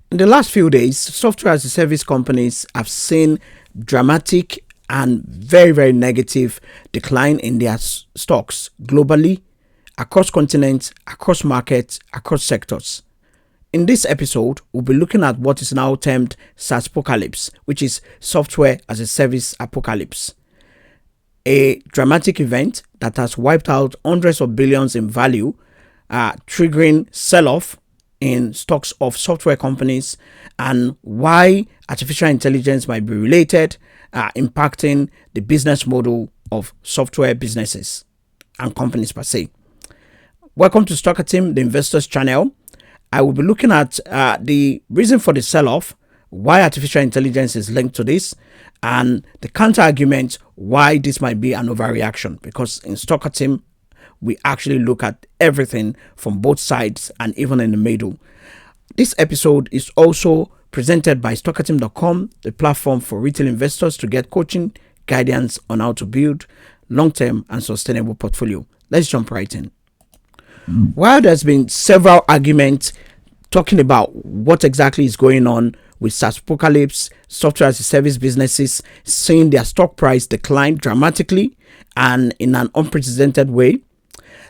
In the last few days, software as a service companies have seen dramatic and very, very negative decline in their stocks globally, across continents, across markets, across sectors. In this episode, we'll be looking at what is now termed SaaSpocalypse, which is software as a service apocalypse. A dramatic event that has wiped out hundreds of billions in value, triggering sell-off in stocks of software companies, and why artificial intelligence might be related, impacting the business model of software businesses and companies per se. Welcome to Stocker Team, the investors channel. I will be looking at the reason for the sell-off, why artificial intelligence is linked to this, and the counter argument why this might be an overreaction, because in Stocker Team we actually look at everything from both sides and even in the middle. This episode is also presented by StockerTeam.com, the platform for retail investors to get coaching, guidance on how to build long-term and sustainable portfolio. Let's jump right in. While there's been several arguments talking about what exactly is going on with SaaSpocalypse, software as a service businesses seeing their stock price decline dramatically and in an unprecedented way,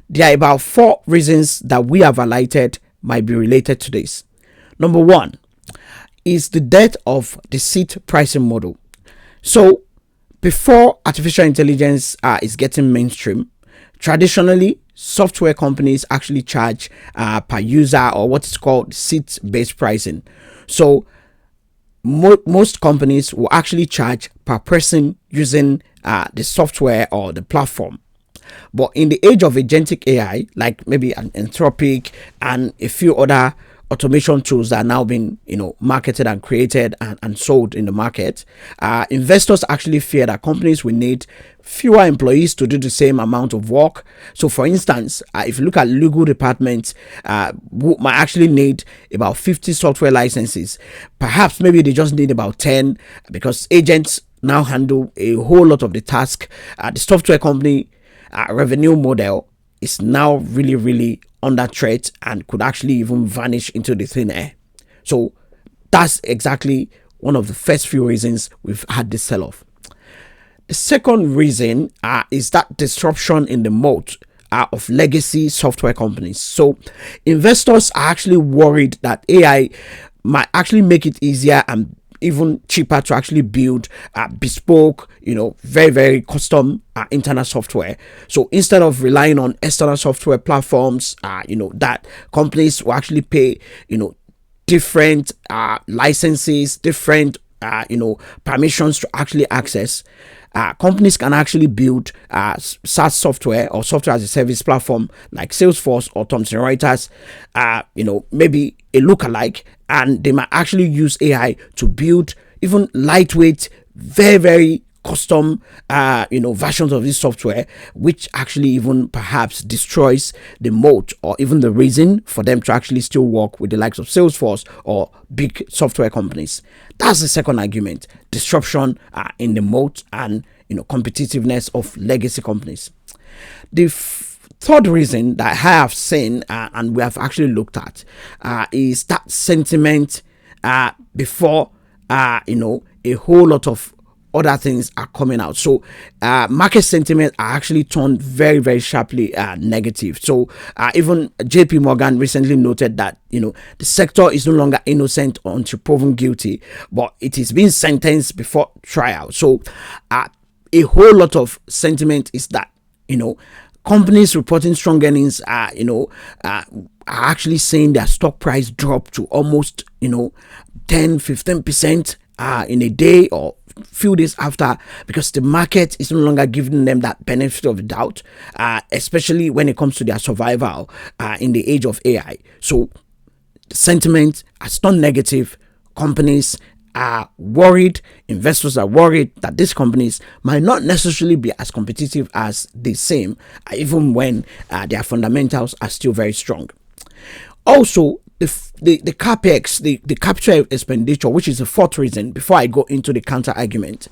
there are about 4 reasons that we have highlighted might be related to this. Number 1 is the death of the seat pricing model. So before artificial intelligence is getting mainstream, traditionally software companies actually charge per user, or what is called seat-based pricing. So most companies will actually charge per person using the software or the platform. But in the age of agentic AI, like maybe an Anthropic and a few other automation tools that are now being marketed and created and sold in the market, investors actually fear that companies will need fewer employees to do the same amount of work. So for instance, if you look at legal departments, might actually need about 50 software licenses. Perhaps maybe they just need about 10 because agents now handle a whole lot of the task. The software company revenue model is now really under threat and could actually even vanish into the thin air. So that's exactly one of the first few reasons we've had this sell-off. The second reason is that disruption in the moat of legacy software companies. So investors are actually worried that AI might actually make it easier and even cheaper to actually build bespoke, very custom internal software. So instead of relying on external software platforms, that companies will actually pay, different licenses, different, permissions to actually access. Companies can actually build SaaS software or software as a service platform like Salesforce or Thomson Reuters, maybe a lookalike, and they might actually use AI to build even lightweight, very custom, versions of this software, which actually even perhaps destroys the moat or even the reason for them to actually still work with the likes of Salesforce or big software companies. That's the second argument: disruption in the moat and competitiveness of legacy companies. The third reason that I have seen and we have actually looked at is that sentiment before a whole lot of other things are coming out. So market sentiment are actually turned very sharply negative. So even JP Morgan recently noted that the sector is no longer innocent until proven guilty, but it is being sentenced before trial. So a whole lot of sentiment is that companies reporting strong earnings are actually seeing their stock price drop to almost 10-15% in a day or few days after, because the market is no longer giving them that benefit of the doubt, especially when it comes to their survival in the age of AI. So the sentiment has turned negative. Companies are worried, investors are worried that these companies might not necessarily be as competitive as they seem, even when their fundamentals are still very strong. Also, the capex, the capital expenditure, which is the fourth reason before I go into the counter argument,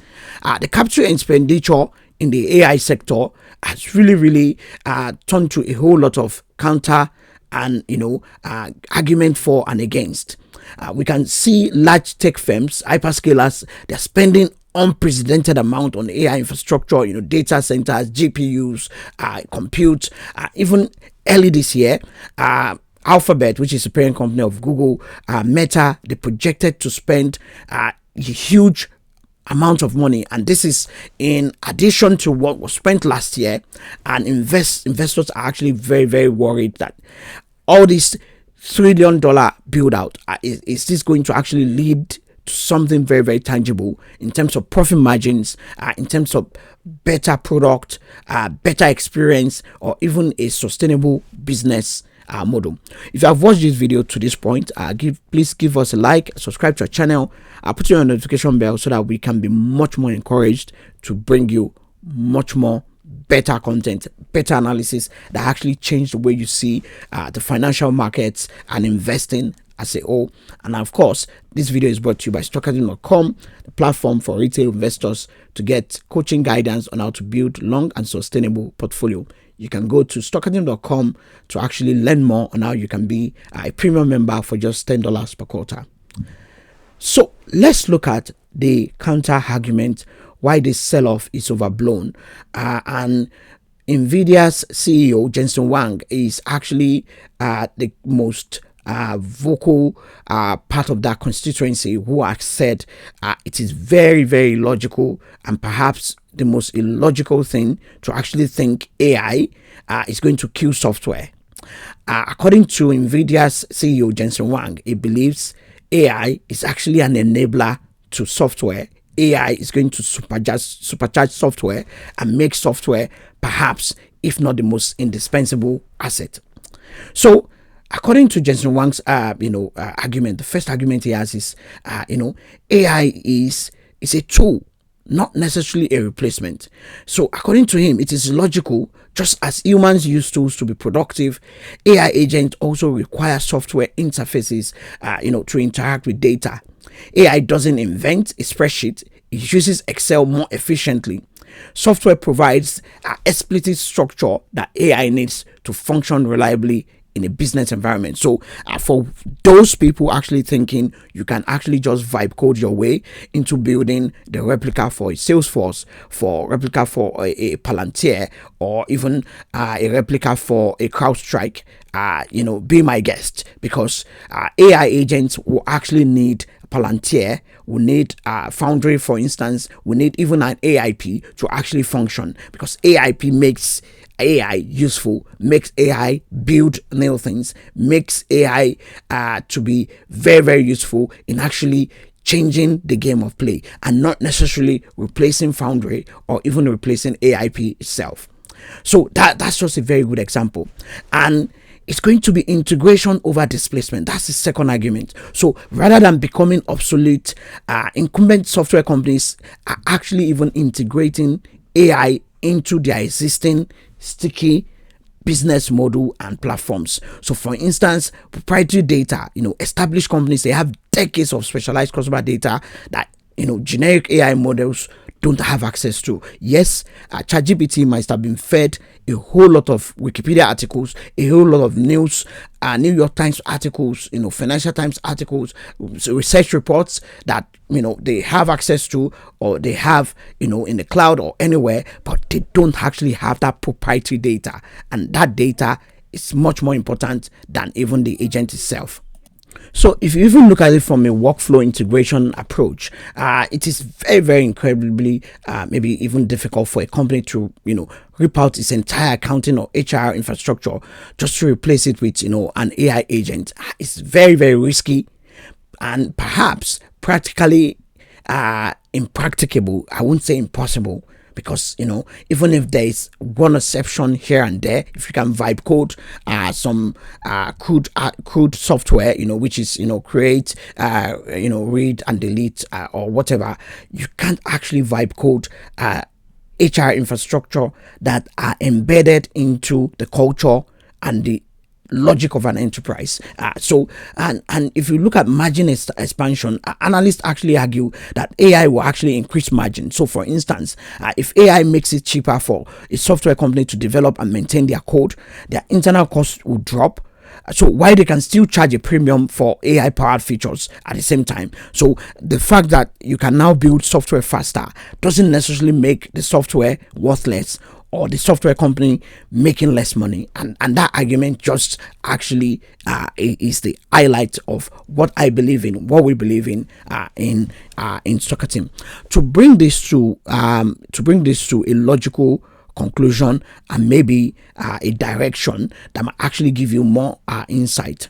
the capital expenditure in the AI sector has really turned to a whole lot of counter and argument for and against. We can see large tech firms, hyperscalers, they're spending unprecedented amount on AI infrastructure, data centers, GPUs, compute. Even early this year, Alphabet, which is the parent company of Google, Meta, they projected to spend a huge amount of money, and this is in addition to what was spent last year. And investors are actually very, very worried that all this $1 trillion build out, is this going to actually lead to something very, very tangible in terms of profit margins, in terms of better product, better experience, or even a sustainable business model. If you have watched this video to this point, please give us a like, subscribe to our channel, put on a notification bell so that we can be much more encouraged to bring you much more better content, better analysis that actually change the way you see the financial markets and investing as a whole. And of course, this video is brought to you by SaaSpocalypse.com, the platform for retail investors to get coaching guidance on how to build long and sustainable portfolio. You can go to SaaSpocalypse.com to actually learn more on how you can be a premium member for just $10 per quarter. So let's look at the counter argument why this sell-off is overblown. And Nvidia's CEO Jensen Huang is actually the most vocal part of that constituency, who has said it is very, very logical and perhaps the most illogical thing to actually think AI is going to kill software. According to Nvidia's CEO Jensen Huang, he believes AI is actually an enabler to software. AI is going to supercharge software and make software perhaps, if not the most indispensable asset. So according to Jensen Huang's argument, the first argument he has is AI is a tool, not necessarily a replacement. So according to him, it is logical, just as humans use tools to be productive, AI agents also require software interfaces to interact with data. AI doesn't invent a spreadsheet, it uses Excel more efficiently. Software provides an explicit structure that AI needs to function reliably in a business environment. So for those people actually thinking you can actually just vibe code your way into building the replica for a Salesforce, for replica for a Palantir, or even a replica for a CrowdStrike, be my guest, because AI agents will actually need Palantir, will need Foundry, for instance, will need even an AIP to actually function, because AIP makes AI useful, makes AI build new things, makes AI to be very, very useful in actually changing the game of play, and not necessarily replacing Foundry or even replacing AIP itself. So that's just a very good example. And it's going to be integration over displacement. That's the second argument. So rather than becoming obsolete, incumbent software companies are actually even integrating AI into their existing sticky business model and platforms. So for instance, proprietary data, established companies, they have decades of specialized customer data that generic AI models don't have access to. Yes, ChatGPT might have been fed a whole lot of Wikipedia articles, a whole lot of news, New York Times articles, Financial Times articles, research reports that they have access to, or they have in the cloud or anywhere, but they don't actually have that proprietary data, and that data is much more important than even the agent itself. So if you even look at it from a workflow integration approach, it is very, very incredibly maybe even difficult for a company to rip out its entire accounting or HR infrastructure just to replace it with an AI agent. It's very, very risky, and perhaps practically impracticable. I wouldn't say impossible, because even if there is one exception here and there, if you can vibe code some crude software, which is create read and delete or whatever, you can't actually vibe code HR infrastructure that are embedded into the culture and the logic of an enterprise. And if you look at margin expansion, analysts actually argue that AI will actually increase margin. So for instance, if AI makes it cheaper for a software company to develop and maintain their code, their internal costs will drop, So why they can still charge a premium for AI powered features at the same time. So the fact that you can now build software faster doesn't necessarily make the software worthless or the software company making less money. And that argument just actually is the highlight of what I believe in, what we believe in Stocker Team. To bring this to a logical conclusion and maybe a direction that might actually give you more insight.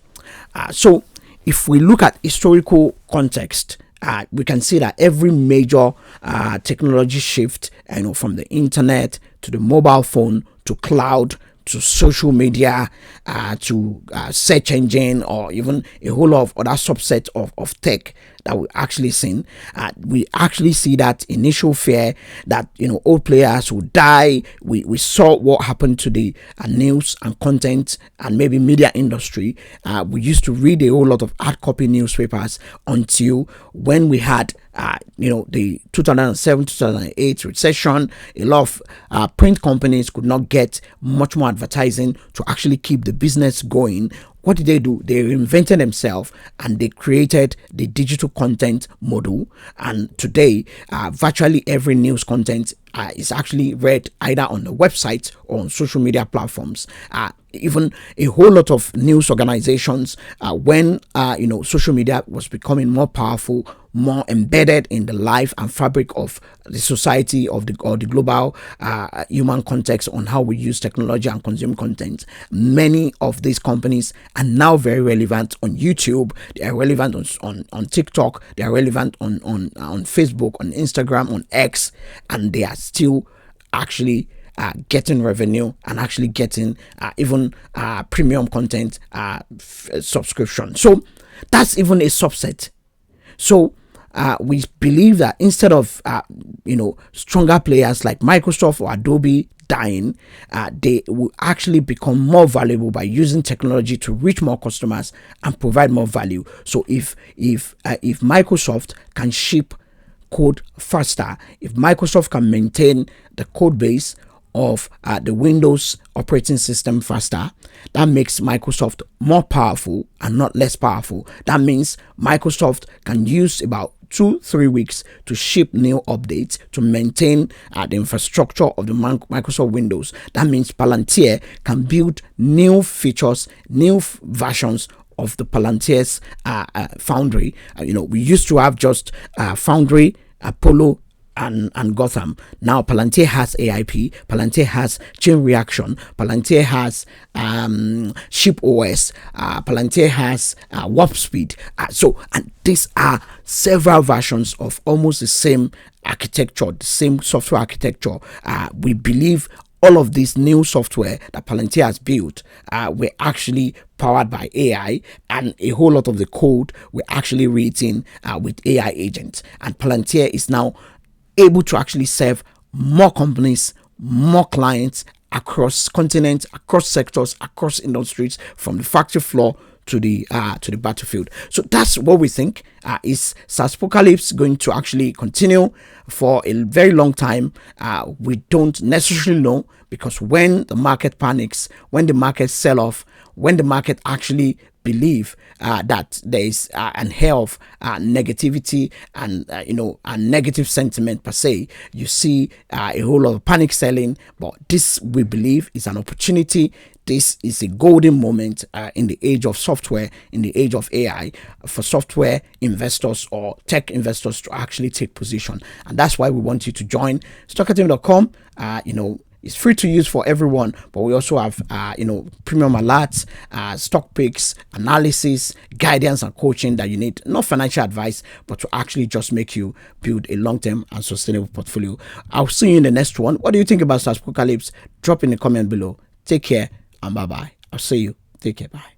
So if we look at historical context, we can see that every major technology shift, from the internet to the mobile phone to cloud to social media to search engine, or even a whole lot of other subset of tech that we actually seen, we actually see that initial fear that old players will die. We saw what happened to the news and content and maybe media industry. We used to read a whole lot of hard copy newspapers until when we had the 2007-2008 recession. A lot of print companies could not get much more advertising to actually keep the business going. What did they do? They reinvented themselves and they created the digital content model. And today, virtually every news content is actually read either on the website or on social media platforms. Even a whole lot of news organizations, when social media was becoming more powerful, more embedded in the life and fabric of the society or the global human context on how we use technology and consume content. Many of these companies are now very relevant on YouTube. They are relevant on TikTok. They are relevant on Facebook, on Instagram, on X, and they are still actually getting revenue and actually getting even premium content subscription. So that's even a subset. So we believe that instead of stronger players like Microsoft or Adobe dying, they will actually become more valuable by using technology to reach more customers and provide more value. So if Microsoft can ship code faster, if Microsoft can maintain the code base of the Windows operating system faster, that makes Microsoft more powerful and not less powerful. That means Microsoft can use about 2-3 weeks to ship new updates to maintain the infrastructure of the Microsoft Windows. That means Palantir can build new features, new versions of the Palantir's Foundry. We used to have just Foundry, Apollo, and Gotham. Now Palantir has AIP, Palantir has chain reaction, Palantir has ship OS, Palantir has warp speed. And these are several versions of almost the same architecture, the same software architecture. We believe all of this new software that Palantir has built were actually powered by AI, and a whole lot of the code were actually written with AI agents. And Palantir is now able to actually serve more companies, more clients across continents, across sectors, across industries, from the factory floor to the battlefield. So that's what we think. Is SaaSpocalypse going to actually continue for a very long time? We don't necessarily know, because when the market panics, when the market sell off, when the market actually believe that there is an air of negativity and negative sentiment per se, you see a whole lot of panic selling. But this, we believe, is an opportunity. This is a golden moment in the age of software, in the age of AI, for software investors or tech investors to actually take position. And that's why we want you to join StockerTeam.com. It's free to use for everyone, but we also have, premium alerts, stock picks, analysis, guidance, and coaching that you need. Not financial advice, but to actually just make you build a long-term and sustainable portfolio. I'll see you in the next one. What do you think about SaaSpocalypse? Drop in the comment below. Take care and bye-bye. I'll see you. Take care. Bye.